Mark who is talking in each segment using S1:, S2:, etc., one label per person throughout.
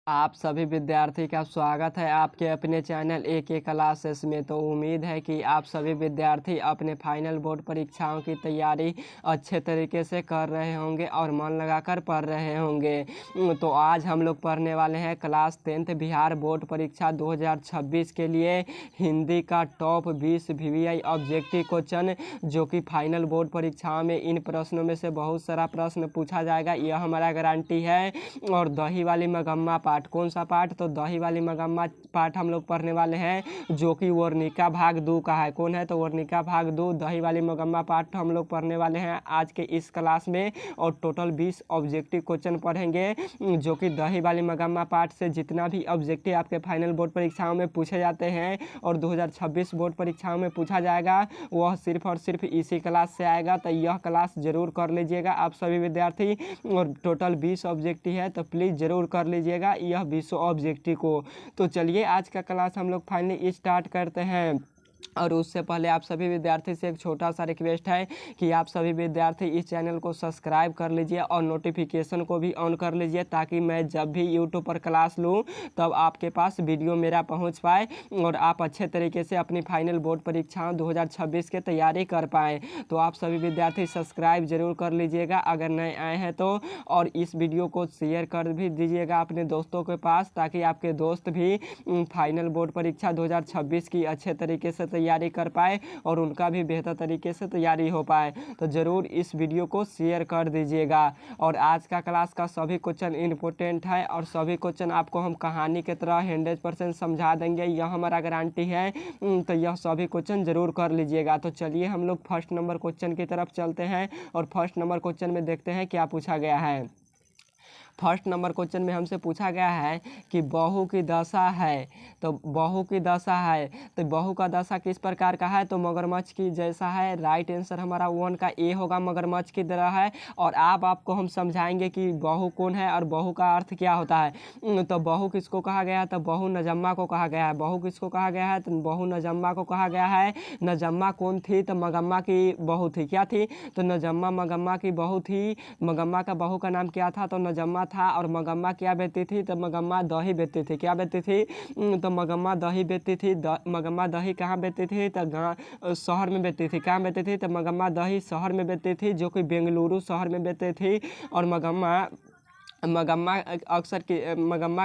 S1: आप सभी विद्यार्थी का स्वागत है आपके अपने चैनल एक क्लासेस में। तो उम्मीद है कि आप सभी विद्यार्थी अपने फाइनल बोर्ड परीक्षाओं की तैयारी अच्छे तरीके से कर रहे होंगे और मन लगाकर पढ़ रहे होंगे। तो आज हम लोग पढ़ने वाले हैं क्लास 10th बिहार बोर्ड परीक्षा 2026 के लिए हिंदी का टॉप 20 VVI ऑब्जेक्टिव क्वेश्चन, जो कि फाइनल बोर्ड परीक्षाओं में इन प्रश्नों में से बहुत सारा प्रश्न पूछा जाएगा, यह हमारा गारंटी है। और दही वाली मगम्मा पाठ, कौन सा पाठ? तो दही वाली मगम्मा पाठ हम लोग पढ़ने वाले हैं, जो कि वर्णिका भाग 2 का है। कौन है? तो वर्णिका भाग 2 दही वाली मगम्मा पाठ हम लोग पढ़ने वाले हैं आज के इस क्लास में। और टोटल 20 ऑब्जेक्टिव क्वेश्चन पढ़ेंगे, जो कि दही वाली मगम्मा पाठ से जितना भी ऑब्जेक्टिव आपके फाइनल बोर्ड परीक्षाओं में पूछे जाते हैं और 2026 बोर्ड परीक्षाओं में पूछा जाएगा, वह सिर्फ और सिर्फ इसी क्लास से आएगा। तो यह क्लास जरूर कर लीजिएगा आप सभी विद्यार्थी। और टोटल 20 ऑब्जेक्टिव है, तो प्लीज़ ज़रूर कर लीजिएगा यह 20 ऑब्जेक्टिव को। तो चलिए आज का क्लास हम लोग फाइनली स्टार्ट करते हैं। और उससे पहले आप सभी विद्यार्थी से एक छोटा सा रिक्वेस्ट है कि आप सभी विद्यार्थी इस चैनल को सब्सक्राइब कर लीजिए और नोटिफिकेशन को भी ऑन कर लीजिए, ताकि मैं जब भी यूट्यूब पर क्लास लूँ तब आपके पास वीडियो मेरा पहुंच पाए और आप अच्छे तरीके से अपनी फाइनल बोर्ड परीक्षाओं 2026 की तैयारी कर पाएँ। तो आप सभी विद्यार्थी सब्सक्राइब जरूर कर लीजिएगा अगर नए आए हैं तो, और इस वीडियो को शेयर कर भी दीजिएगा अपने दोस्तों के पास, ताकि आपके दोस्त भी फाइनल बोर्ड परीक्षा 2026 की अच्छे तरीके से तैयारी कर पाए और उनका भी बेहतर तरीके से तैयारी हो पाए। तो ज़रूर इस वीडियो को शेयर कर दीजिएगा। और आज का क्लास का सभी क्वेश्चन इम्पोर्टेंट है और सभी क्वेश्चन आपको हम कहानी की तरह 100% समझा देंगे, यह हमारा गारंटी है। तो यह सभी क्वेश्चन ज़रूर कर लीजिएगा। तो चलिए हम लोग फर्स्ट नंबर क्वेश्चन की तरफ चलते हैं और फर्स्ट नंबर क्वेश्चन में देखते हैं क्या पूछा गया है। फर्स्ट नंबर क्वेश्चन में हमसे पूछा गया है कि बहू की दशा है। तो बहू की दशा है, तो बहू का दशा किस प्रकार का है? तो मगरमच्छ की जैसा है। राइट आंसर हमारा 1 का ए होगा, मगरमच्छ की तरह है। और आपको हम समझाएंगे कि बहू कौन है और बहू का अर्थ क्या होता है। तो बहू किसको कहा गया है? तो बहू नजम्मा को कहा गया है। बहू किसको कहा गया है? तो बहू नजम्मा को कहा गया है। नजम्मा कौन थी? तो मगम्मा की बहू थी। क्या थी? तो नजम्मा मगम्मा की बहू थी। मगम्मा का बहू का नाम क्या था? तो नजम्मा था। और मगम्मा क्या बेचती थी? तो मगम्मा दही बेचती थी। क्या बेचती थी? तो मगम्मा दही बेचती थी। मगम्मा दही कहाँ बेचती थी? तो गाँव शहर में बेचती थी। कहाँ बेचती थी? तो मगम्मा दही शहर में बेचती थी, जो कि बेंगलुरु शहर में बेचती थी। और मगम्मा मगम्मा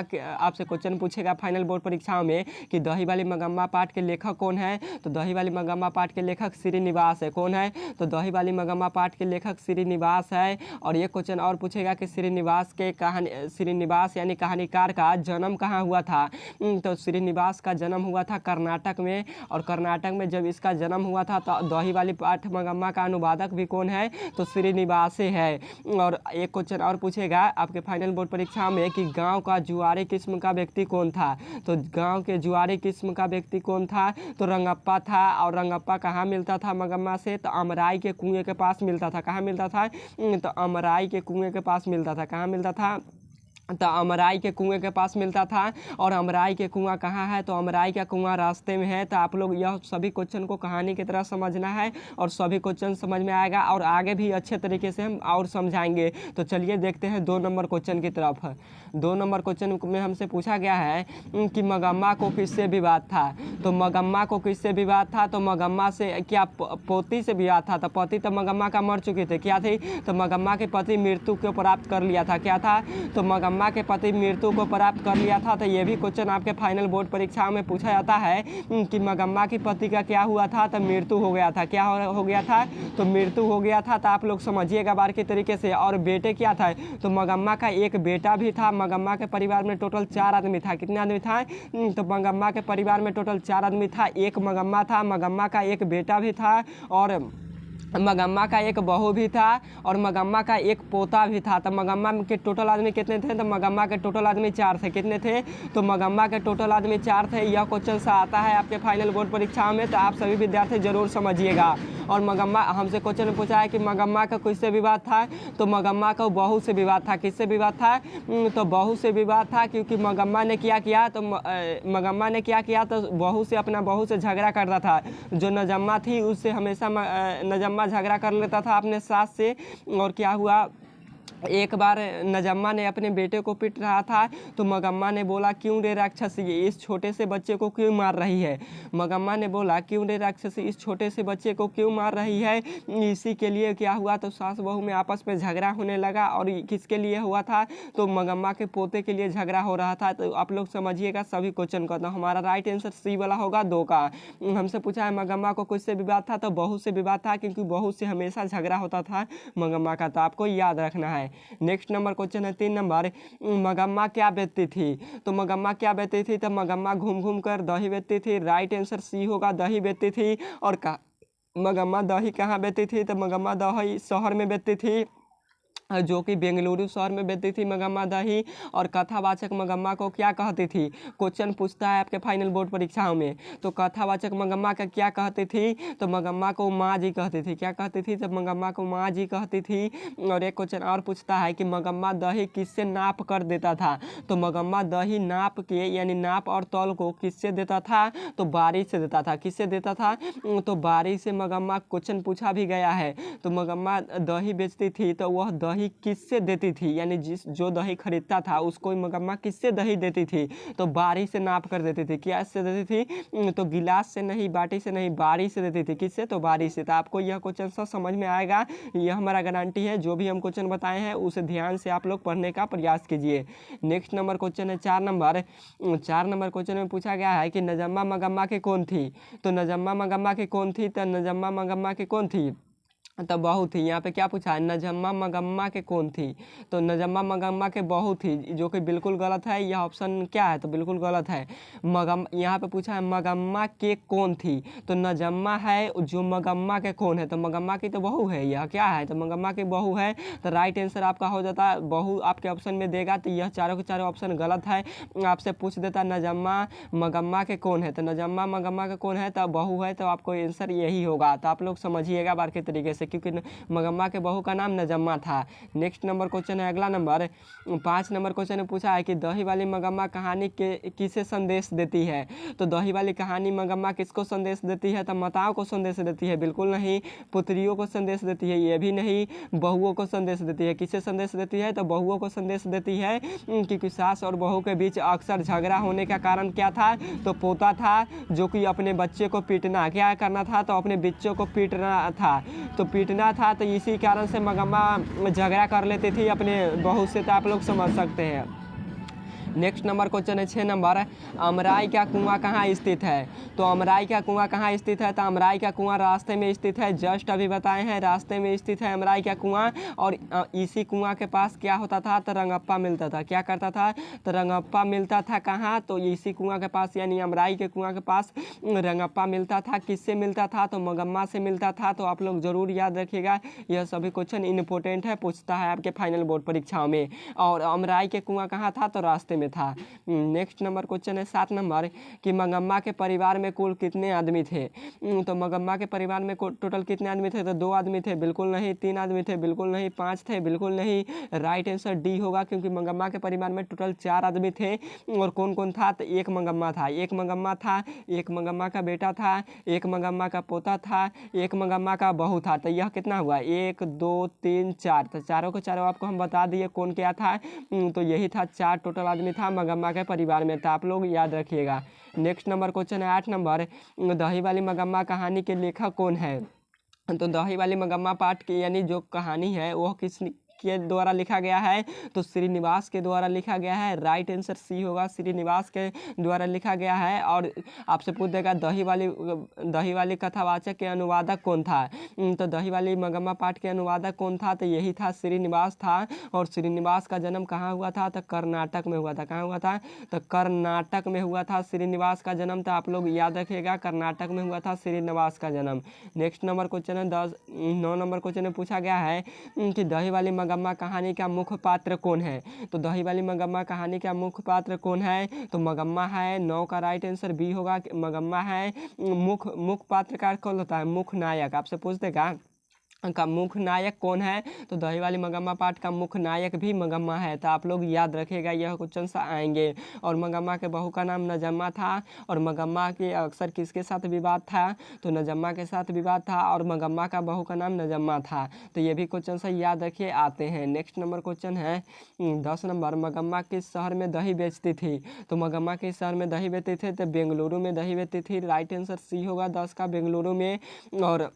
S1: के आपसे क्वेश्चन पूछेगा फाइनल बोर्ड परीक्षाओं में कि दही वाली मगम्मा पाठ के लेखक कौन है? तो दही वाली मगम्मा पाठ के लेखक श्रीनिवास है। कौन है? तो दही वाली मगम्मा पाठ के लेखक श्रीनिवास है। और ये क्वेश्चन और पूछेगा कि श्रीनिवास यानी कहानीकार का जन्म कहाँ हुआ था? तो श्रीनिवास का जन्म हुआ था कर्नाटक में। और कर्नाटक में जब इसका जन्म हुआ था तो दही वाली पाठ मगम्मा का अनुवादक भी कौन है? तो श्रीनिवास है। और एक क्वेश्चन और पूछेगा आपके फाइनल बोर्ड परीक्षा में कि गांव का जुआरी किस्म का व्यक्ति कौन था? तो गांव के जुआरी किस्म का व्यक्ति कौन था? तो रंगप्पा था। और रंगप्पा कहाँ मिलता था मगम्मा से? तो अमराई के कुएं के पास मिलता था। कहाँ मिलता था? तो अमराई के कुएं के पास मिलता था। कहाँ मिलता था? तो अमराई के कुएं के पास मिलता था। और अमराई के कुआं कहाँ है? तो अमराई का कुआं रास्ते में है। तो आप लोग यह सभी क्वेश्चन को कहानी की तरह समझना है और सभी क्वेश्चन समझ में आएगा और आगे भी अच्छे तरीके से हम और समझाएंगे। तो चलिए देखते हैं 2 नंबर क्वेश्चन की तरफ। 2 नंबर क्वेश्चन में हमसे पूछा गया है कि मगम्मा को किससे विवाद था? तो मगम्मा को किससे विवाद था? तो मगम्मा से क्या पोती से विवाद था? तो पति तो मगम्मा का मर चुके थे। क्या थी? तो मगम्मा के पति मृत्यु को प्राप्त कर लिया था। क्या था? तो मगम्मा के पति मृत्यु को प्राप्त कर लिया था। तो ये भी क्वेश्चन आपके फाइनल बोर्ड परीक्षा में पूछा जाता है कि मगम्मा की पति का क्या हुआ था? तो मृत्यु हो गया था। क्या हो गया था? तो मृत्यु हो गया था। तो आप लोग समझिएगा बार के तरीके से। और बेटे क्या था? तो मगम्मा का एक बेटा भी था। मगम्मा के परिवार में टोटल 4 आदमी था। कितने आदमी था? तो मगम्मा के परिवार में टोटल 4 आदमी था। एक मगम्मा था, मगम्मा का एक बेटा भी था, और मगम्मा का एक बहू भी था, और मगम्मा का एक पोता भी था। तो मगम्मा के टोटल आदमी कितने थे? तो मगम्मा के टोटल आदमी 4 थे। कितने थे? तो मगम्मा के टोटल आदमी 4 थे। यह क्वेश्चन सा आता है आपके फाइनल बोर्ड परीक्षा में, तो आप सभी विद्यार्थी जरूर समझिएगा। और मगम्मा हमसे क्वेश्चन पूछा है कि मगम्मा का किससे विवाद था? तो मगम्मा का बहू से विवाद था। किससे विवाद था? तो बहू से विवाद था, क्योंकि मगम्मा ने क्या किया? तो मगम्मा ने क्या किया? तो अपना बहू से झगड़ा करता था। जो नजम्मा थी उससे हमेशा नजम्मा झगड़ा कर लेता था अपने सास से। और क्या हुआ? एक बार नजम्मा ने अपने बेटे को पीट रहा था तो मगम्मा ने बोला, क्यों रे राक्षसी इस छोटे से बच्चे को क्यों मार रही है। मगम्मा ने बोला, क्यों रे राक्षसी इस छोटे से बच्चे को क्यों मार रही है। इसी के लिए क्या हुआ तो सास बहू में आपस में झगड़ा होने लगा। और किसके लिए हुआ था तो मगम्मा के पोते के लिए झगड़ा हो रहा था। तो आप लोग समझिएगा सभी क्वेश्चन का। तो हमारा राइट आंसर सी वाला होगा 2 का। हमसे पूछा है मगम्मा को किससे विवाद था तो बहू से विवाद था, क्योंकि बहू से हमेशा झगड़ा होता था मगम्मा का। तो आपको याद रखना है। नेक्स्ट नंबर क्वेश्चन है 3 नंबर, मगम्मा क्या बेचती थी। तो मगम्मा क्या बेचती थी तो मगम्मा घूम घूम कर दही बेचती थी। राइट आंसर सी होगा, दही बेचती थी। और मगम्मा दही कहाँ बेचती थी तो मगम्मा दही शहर में बेचती थी, जो कि बेंगलुरु शहर में बेचती थी मगम्मा दही। और कथावाचक मगम्मा को क्या कहती थी। क्वेश्चन पूछता है आपके फाइनल बोर्ड परीक्षाओं में। तो कथावाचक मगम्मा का क्या कहती थी तो मगम्मा को माँ जी कहती थी। क्या कहती थी तो मगम्मा को माँ जी कहती थी। और एक क्वेश्चन और पूछता है कि मगम्मा दही किससे नाप कर देता था। तो मगम्मा दही नाप के यानी नाप और तौल को किससे देता था तो बारी से देता था। किससे देता था तो बारी से मगम्मा। क्वेश्चन पूछा भी गया है। तो मगम्मा दही बेचती थी तो वह दही किससे देती थी, यानी जो दही खरीदता था उसको मगम्मा किससे दही देती थी तो बारी से नाप कर देती थी। क्या से देती थी तो गिलास से नहीं, बाटी से नहीं, बारी से देती थी। किससे तो बारी से। तो आपको यह क्वेश्चन सब समझ में आएगा, यह हमारा गारंटी है। जो भी हम क्वेश्चन बताए हैं उसे ध्यान से आप लोग पढ़ने का प्रयास कीजिए। नेक्स्ट नंबर क्वेश्चन है 4 नंबर। 4 नंबर क्वेश्चन में पूछा गया है कि नजम्मा मगम्मा के कौन थी। तो नजम्मा मगम्मा के कौन थी तो नजम्मा मगम्मा के कौन थी तो बहू थी। यहाँ पे क्या पूछा है नजम्मा मगम्मा के कौन थी तो नजम्मा मगम्मा के बहू थी, जो कि बिल्कुल गलत है। यह ऑप्शन क्या है तो बिल्कुल गलत है। यहाँ पे पूछा है मगम्मा के कौन थी तो नजम्मा है जो मगम्मा के कौन है तो मगम्मा की तो बहू है। यह क्या है तो मगम्मा की बहू है। तो राइट आंसर आपका हो जाता है बहू आपके ऑप्शन में देगा तो यह चारों के चारों ऑप्शन गलत है। आपसे पूछ देता नजम्मा मगम्मा के कौन है तो नजम्मा मगम्मा के कौन है तो बहू है। तो आपको आंसर यही होगा। तो आप लोग समझिएगा बार के तरीके से, क्योंकि मगम्मा के बहू का नाम नजम्मा था। नेक्स्ट नंबर क्वेश्चन है अगला नंबर 5 नंबर क्वेश्चन में पूछा है कि दही वाली मगम्मा कहानी के किसे संदेश देती है। तो दही वाली कहानी मगम्मा किसको संदेश देती है तो माताओं को संदेश देती है, बिल्कुल नहीं। पुत्रियों को संदेश देती है, ये भी नहीं। बहुओं को संदेश देती है। किसे संदेश देती है तो बहुओं को संदेश देती है, क्योंकि सास और बहू के बीच अक्सर झगड़ा होने का कारण क्या था तो पोता था, जो कि अपने बच्चे को पीटना, क्या करना था तो अपने बच्चों को पीटना था। तो पीटना था तो इसी कारण से मगम्मा झगड़ा कर लेती थी अपने बहू से। तो आप लोग समझ सकते हैं। नेक्स्ट नंबर क्वेश्चन है 6 नंबर, अमराई का कुआं कहाँ स्थित है। तो अमराई का कुआं कहाँ स्थित है तो अमराई का कुआं रास्ते में स्थित है। जस्ट अभी बताए हैं रास्ते में स्थित है अमराई का कुआं। और इसी कुआं के पास क्या होता था तो रंगप्पा मिलता था। क्या करता था तो रंगप्पा मिलता था कहाँ तो इसी कुआं के पास, यानी अमराई के कुआं के पास रंगप्पा मिलता था। किससे मिलता था तो मगम्मा से मिलता था। तो आप लोग जरूर याद रखिएगा, यह सभी क्वेश्चन इंपॉर्टेंट है, पूछता है आपके फाइनल बोर्ड परीक्षाओं में। और अमराई के कुआं कहाँ था तो रास्ते में था। नेक्स्ट नंबर क्वेश्चन है 7 नंबर कि मगम्मा के परिवार में कुल कितने आदमी थे। तो मगम्मा के परिवार में टोटल कितने आदमी थे तो 2 आदमी थे, बिल्कुल नहीं। 3 आदमी थे, बिल्कुल नहीं। 5 थे, बिल्कुल नहीं। राइट आंसर डी होगा, क्योंकि मगम्मा के परिवार में टोटल 4 आदमी थे। और कौन कौन था तो एक मगम्मा था, एक मगम्मा था, एक मगम्मा का बेटा था, एक मगम्मा का पोता था, एक मगम्मा का बहू था। तो यह कितना हुआ 1 2 3 4। तो चारों के चारों आपको हम बता दिए कौन क्या था। तो यही था, 4 टोटल आदमी था मगम्मा के परिवार में। था आप लोग याद रखिएगा। नेक्स्ट नंबर क्वेश्चन है 8 नंबर, दही वाली मगम्मा कहानी के लेखक कौन है। तो दही वाली मगम्मा पाठ की यानी जो कहानी है वह किस के द्वारा लिखा गया है तो श्रीनिवास के द्वारा लिखा गया है। राइट आंसर सी होगा, श्रीनिवास के द्वारा लिखा गया है। और आपसे पूछ देगा दही वाली कथावाचक के अनुवादक कौन था। तो दही वाली मगम्मा पाठ के अनुवादक कौन था तो यही था, श्रीनिवास था। और श्रीनिवास का जन्म कहाँ हुआ था तो कर्नाटक में हुआ था। कहाँ हुआ था तो कर्नाटक में हुआ था श्रीनिवास का जन्म। तो आप लोग याद रखिएगा कर्नाटक में हुआ था श्रीनिवास का जन्म। नेक्स्ट नंबर क्वेश्चन है 9 नंबर क्वेश्चन में पूछा गया है कि दही वाली मगम्मा कहानी का मुख्य पात्र कौन है। तो दही वाली मगम्मा कहानी का मुख्य पात्र कौन है तो मगम्मा है। 9 का राइट आंसर बी होगा, मगम्मा है। मुख्य पात्र का कौन होता है मुख्य नायक। आपसे पूछ देगा का मुख्य नायक कौन है? तो दही वाली मगम्मा पाठ का मुख्य नायक भी मगम्मा है। तो आप लोग याद रखिएगा, यह क्वेश्चन सा आएंगे। और मगम्मा के बहू का नाम नजम्मा था। और मगम्मा के अक्सर किसके साथ विवाद था? तो नजम्मा के साथ विवाद था। और मगम्मा का बहू का नाम नजम्मा था। तो ये भी क्वेश्चन सा याद रखिए, आते हैं। नेक्स्ट नंबर क्वेश्चन है 10 नंबर, मगम्मा किस शहर में दही बेचती थी? तो मगम्मा किस शहर में दही बेचती थी? तो बेंगलुरु में दही बेचती थी। राइट आंसर सी होगा 10 का, बेंगलुरु में। और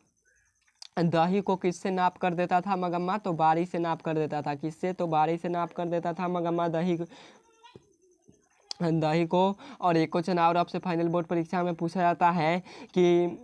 S1: दही को किससे नाप कर देता था मगम्मा? तो बारी से नाप कर देता था। किससे? तो बारी से नाप कर देता था मगम्मा दही को। और एक क्वेश्चन और आपसे फाइनल बोर्ड परीक्षा में पूछा जाता है कि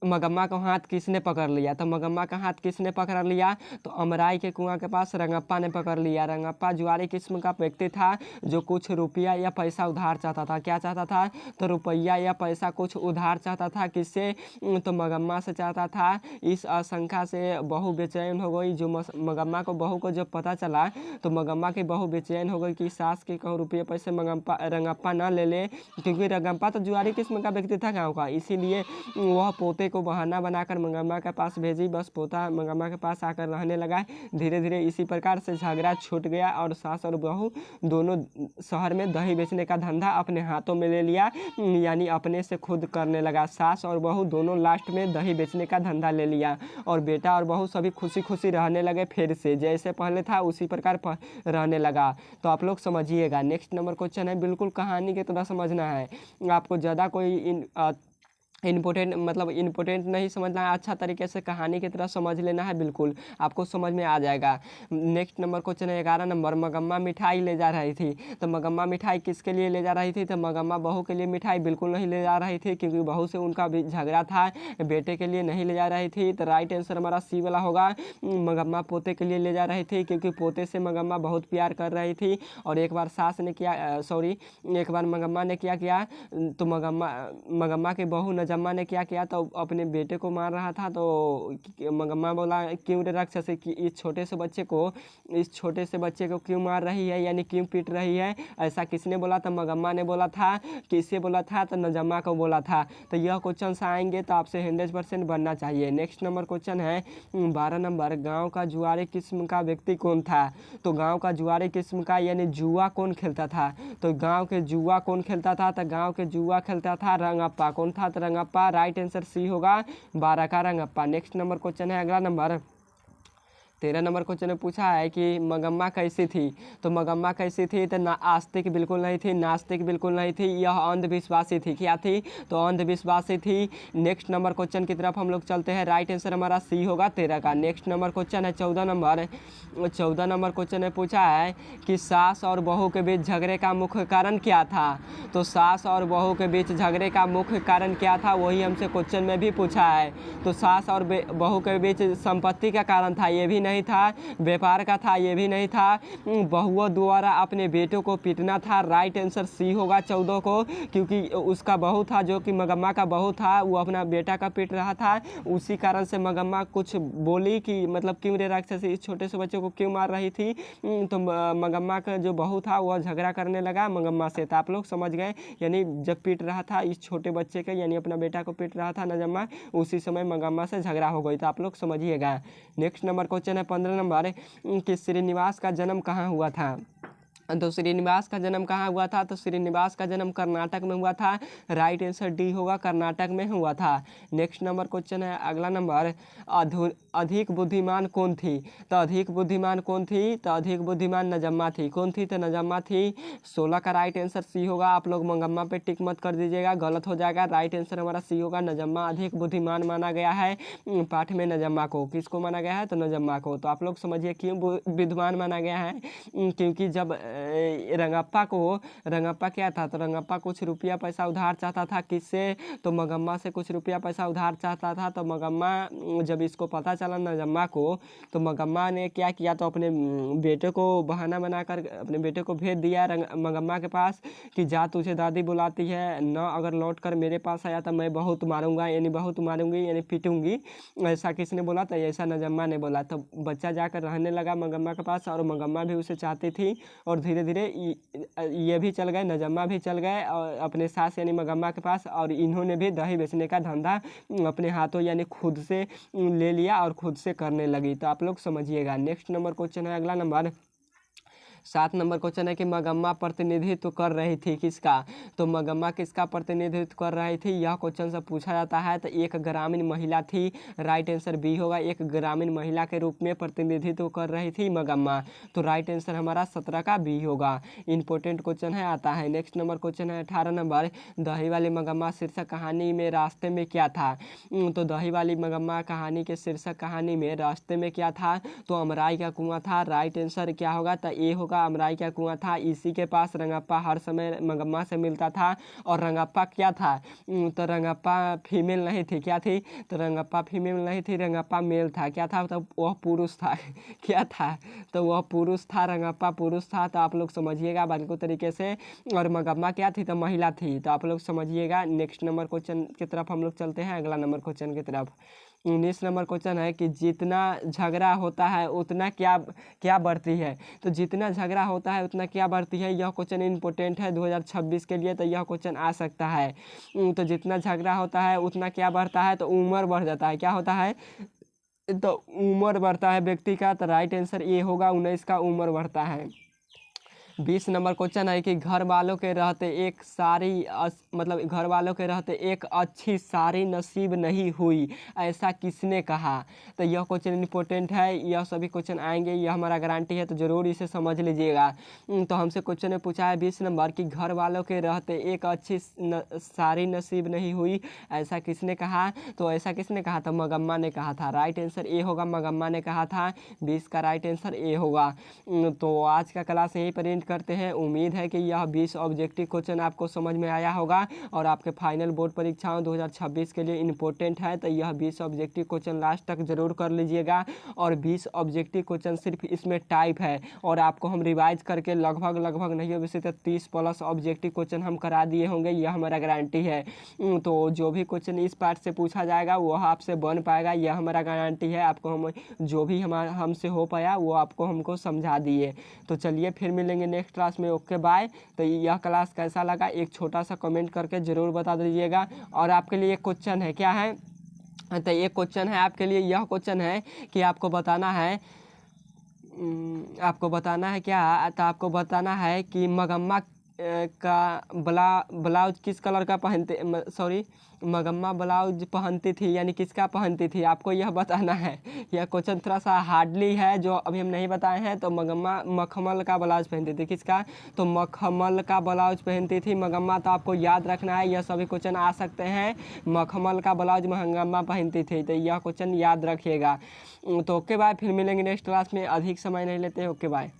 S1: मगम्मा का हाथ किसने पकड़ लिया? तो मगम्मा का हाथ किसने पकड़ लिया? तो अमराई के कुआं के पास रंगप्पा ने पकड़ लिया। रंगप्पा जुआरी किस्म का व्यक्ति था जो कुछ रुपया या पैसा उधार चाहता था। क्या चाहता था? तो रुपया या पैसा कुछ उधार चाहता था। किससे? तो मगम्मा से चाहता था। इस आशंका से बहू बेचैन हो गई। जो मगम्मा को बहू को जब पता चला तो मगम्मा की बहू बेचैन हो गई कि सास के कहूँ रुपये पैसे रंगप्पा ना ले ले, क्योंकि रंगप्पा तो जुआरी किस्म का व्यक्ति था गाँव का। इसीलिए वह पोते को बहाना बनाकर मगम्मा के पास भेजी। बस पोता मगम्मा के पास आकर रहने लगा। धीरे धीरे इसी प्रकार से झगड़ा छूट गया और सास और बहू दोनों शहर में दही बेचने का धंधा अपने हाथों में ले लिया, यानी अपने से खुद करने लगा। सास और बहू दोनों लास्ट में दही बेचने का धंधा ले लिया और बेटा और बहू सभी खुशी खुशी रहने लगे। फिर से जैसे पहले था उसी प्रकार रहने लगा। तो आप लोग समझिएगा। नेक्स्ट नंबर क्वेश्चन है, बिल्कुल कहानी की तरह समझना है। आपको ज़्यादा कोई इम्पोर्टेंट नहीं समझना है, अच्छा तरीके से कहानी की तरह समझ लेना है, बिल्कुल आपको समझ में आ जाएगा। नेक्स्ट नंबर क्वेश्चन है 11 नंबर, मगम्मा मिठाई ले जा रही थी। तो मगम्मा मिठाई किसके लिए ले जा रही थी? तो मगम्मा बहू के लिए मिठाई बिल्कुल नहीं ले जा रही थी, क्योंकि बहू से उनका भी झगड़ा था। बेटे के लिए नहीं ले जा रही थी। तो राइट आंसर हमारा सी वाला होगा। मगम्मा पोते के लिए ले जा रही थी, क्योंकि पोते से मगम्मा बहुत प्यार कर रही थी। और एक बार सास ने किया एक बार मगम्मा ने क्या किया? तो मगम्मा की बहू नजम्मा ने क्या किया? तो अपने बेटे को मार रहा था। तो मगम्मा बोला, क्यों रे राक्षस, कि इस छोटे से बच्चे को क्यों मार रही है, यानी क्यों पीट रही है? ऐसा किसने बोला? तो मगम्मा ने बोला था। किससे बोला था? तो नजम्मा को बोला था। तो यह क्वेश्चन आएंगे तो आपसे 100% बनना चाहिए। नेक्स्ट नंबर क्वेश्चन है 12 नंबर, गाँव का जुआरी किस्म का व्यक्ति कौन था? तो गाँव का जुआरी किस्म का यानी जुआ कौन खेलता था? तो गाँव के जुआ कौन खेलता था? तो गाँव के जुआ खेलता था रंगप्पा। कौन था? तो रंगप्पा। राइट आंसर सी होगा 12 का, रंगप्पा। नेक्स्ट नंबर क्वेश्चन है अगला नंबर 13 नंबर क्वेश्चन में पूछा है कि मगम्मा कैसी थी? तो मगम्मा कैसी थी? तो आस्तिक बिल्कुल नहीं थी, नास्तिक बिल्कुल नहीं थी, यह अंधविश्वासी थी। क्या थी? तो अंधविश्वासी थी। नेक्स्ट नंबर क्वेश्चन की तरफ हम लोग चलते हैं। राइट आंसर हमारा सी होगा 13 का। नेक्स्ट नंबर क्वेश्चन है 14 नंबर। 14 नंबर क्वेश्चन में पूछा है कि सास और बहू के बीच झगड़े का मुख्य कारण क्या था? तो सास और बहू के बीच झगड़े का मुख्य कारण क्या था, वही हमसे क्वेश्चन में भी पूछा है। तो सास और बहू के बीच संपत्ति का कारण था, ये भी नहीं था। व्यापार का था, ये भी नहीं था। बहुओं द्वारा अपने बेटों को पीटना था। राइट आंसर सी होगा 14 को, क्योंकि उसका बहू था, जो कि मगम्मा का बहू था, वो अपना बेटा का पीट रहा था। उसी कारण से मगम्मा कुछ बोली कि मतलब क्यों रे राक्षसी, इस छोटे से बच्चे को क्यों मार रही थी? तो मगम्मा का जो बहू था वह झगड़ा करने लगा मगम्मा से। तो आप लोग समझ गए, यानी जब पीट रहा था इस छोटे बच्चे के, यानी अपना बेटा को पीट रहा था नजम्मा, उसी समय मगम्मा से झगड़ा हो गई। तो आप लोग समझिएगा। नेक्स्ट नंबर क्वेश्चन है 15 नंबर कि श्रीनिवास का जन्म कहाँ हुआ था? तो श्रीनिवास का जन्म कहाँ हुआ था? तो श्रीनिवास का जन्म कर्नाटक में हुआ था। राइट आंसर डी होगा, कर्नाटक में हुआ था। नेक्स्ट नंबर क्वेश्चन है अगला नंबर, अधिक बुद्धिमान कौन थी? तो अधिक बुद्धिमान कौन थी? तो अधिक बुद्धिमान नजम्मा थी। कौन थी? तो नजम्मा थी। 16 का राइट आंसर सी होगा। आप लोग मगम्मा पे टिक मत कर दीजिएगा, गलत हो जाएगा। राइट आंसर हमारा सी होगा, नजम्मा अधिक बुद्धिमान माना गया है पाठ में नजम्मा को। किसको माना गया है? तो नजम्मा को। तो आप लोग समझिए क्यों विद्वान माना गया है, क्योंकि जब रंगप्पा क्या था? तो रंगप्पा कुछ रुपया पैसा उधार चाहता था। किससे? तो मगम्मा से कुछ रुपया पैसा उधार चाहता था। तो मगम्मा जब इसको पता चला नजम्मा को, तो मगम्मा ने क्या किया, तो अपने बेटे को बहाना बनाकर अपने बेटे को भेज दिया मगम्मा के पास कि जा तुझे दादी बुलाती है, न अगर लौट कर मेरे पास आया तो मैं बहुत मारूंगा, यानी बहुत मारूंगी यानी पीटूंगी। ऐसा किसने बोला, तो ऐसा नजम्मा ने बोला। तो बच्चा जाकर रहने लगा मगम्मा के पास, और मगम्मा भी उसे चाहती थी, और धीरे धीरे ये भी चल गए, नजम्मा भी चल गए और अपने सास यानी मगम्मा के पास, और इन्होंने भी दही बेचने का धंधा अपने हाथों यानी खुद से ले लिया और खुद से करने लगी। तो आप लोग समझिएगा। नेक्स्ट नंबर क्वेश्चन है, अगला नंबर 7 नंबर क्वेश्चन है कि मगम्मा प्रतिनिधित्व कर रही थी किसका, तो मगम्मा किसका प्रतिनिधित्व कर रही थी, यह क्वेश्चन से पूछा जाता है। तो एक ग्रामीण महिला थी, राइट आंसर बी होगा, एक ग्रामीण महिला के रूप में प्रतिनिधित्व कर रही थी मगम्मा। तो राइट आंसर हमारा 17 का बी होगा। इंपॉर्टेंट क्वेश्चन है, आता है। नेक्स्ट नंबर क्वेश्चन है 18 नंबर, दही वाली मगम्मा शीर्षक कहानी में रास्ते में क्या था, तो दही वाली मगम्मा कहानी के शीर्षक कहानी में रास्ते में क्या था, तो अमराई का कुआं था। राइट आंसर क्या होगा, तो ए होगा, अमराई का कुआं था। इसी के पास रंगप्पा हर समय मगम्मा से मिलता था, और रंगप्पा क्या था, तो रंगप्पा फीमेल नहीं थी, क्या थी, तो रंगप्पा फीमेल नहीं थी, रंगप्पा मेल था। क्या था, तो वह पुरुष था क्या था, तो वह पुरुष था, रंगप्पा पुरुष था। तो आप लोग समझिएगा बारीकी तरीके से। और मगम्मा क्या थी, तो महिला थी। तो आप लोग समझिएगा। नेक्स्ट नंबर क्वेश्चन की तरफ हम लोग चलते हैं, अगला नंबर क्वेश्चन की तरफ। 19 नंबर क्वेश्चन है कि जितना झगड़ा होता है उतना क्या क्या बढ़ती है, तो जितना झगड़ा होता है उतना क्या बढ़ती है, यह क्वेश्चन इंपॉर्टेंट है 2026 के लिए। तो यह क्वेश्चन आ सकता है। तो जितना झगड़ा होता है उतना क्या बढ़ता है, तो उम्र बढ़ जाता है। क्या होता है, तो उम्र बढ़ता है व्यक्ति का। तो राइट आंसर ये होगा, 19 का उम्र बढ़ता है। 20 नंबर क्वेश्चन है कि घर वालों के रहते एक सारी मतलब घर वालों के रहते एक अच्छी सारी नसीब नहीं हुई, ऐसा किसने कहा। तो यह क्वेश्चन इंपॉर्टेंट है, यह सभी क्वेश्चन आएंगे, यह हमारा गारंटी है, तो ज़रूर इसे समझ लीजिएगा। तो हमसे क्वेश्चन में पूछा है 20 नंबर कि घर वालों के रहते एक अच्छी सारी नसीब नहीं हुई, ऐसा किसने कहा। तो ऐसा किसने कहा, तो मगम्मा ने कहा था। राइट आंसर ए होगा, मगम्मा ने कहा था। 20 का राइट आंसर ए होगा। तो आज का क्लास यहीं पर एंड करते हैं। उम्मीद है कि यह 20 ऑब्जेक्टिव क्वेश्चन आपको समझ में आया होगा, और आपके फाइनल बोर्ड परीक्षाओं 2026 के लिए इंपॉर्टेंट है। तो यह 20 ऑब्जेक्टिव क्वेश्चन लास्ट तक जरूर कर लीजिएगा। और 20 ऑब्जेक्टिव क्वेश्चन सिर्फ इसमें टाइप है, और आपको हम रिवाइज करके लगभग नहीं हो तो 30 प्लस ऑब्जेक्टिव क्वेश्चन हम करा दिए होंगे, यह हमारा गारंटी है। तो जो भी क्वेश्चन इस पार्ट से पूछा जाएगा वह आपसे बन पाएगा, यह हमारा गारंटी है। आपको हम जो भी हमसे हो पाया वो आपको हमको समझा दिए। तो चलिए फिर मिलेंगे नेक्स्ट क्लास में। Okay bye. तो यह क्लास कैसा लगा एक छोटा सा कमेंट करके ज़रूर बता दीजिएगा। और आपके लिए एक क्वेश्चन है, क्या है, तो एक क्वेश्चन है आपके लिए, यह क्वेश्चन है कि आपको बताना है क्या, तो आपको बताना है कि मगम्मा का ब्लाउज किस कलर का पहनते, सॉरी, मगम्मा ब्लाउज पहनती थी यानी किसका पहनती थी, आपको यह बताना है। यह क्वेश्चन थोड़ा सा हार्डली है जो अभी हम नहीं बताए हैं। तो मगम्मा मखमल का ब्लाउज पहनती थी, किसका, तो मखमल का ब्लाउज पहनती थी मगम्मा। तो आपको याद रखना है, यह सभी क्वेश्चन आ सकते हैं। मखमल का ब्लाउज मगम्मा पहनती थी, तो यह क्वेश्चन याद रखिएगा। तो ओके बाय, फिर मिलेंगे नेक्स्ट क्लास में। अधिक समय नहीं लेते, ओके बाय।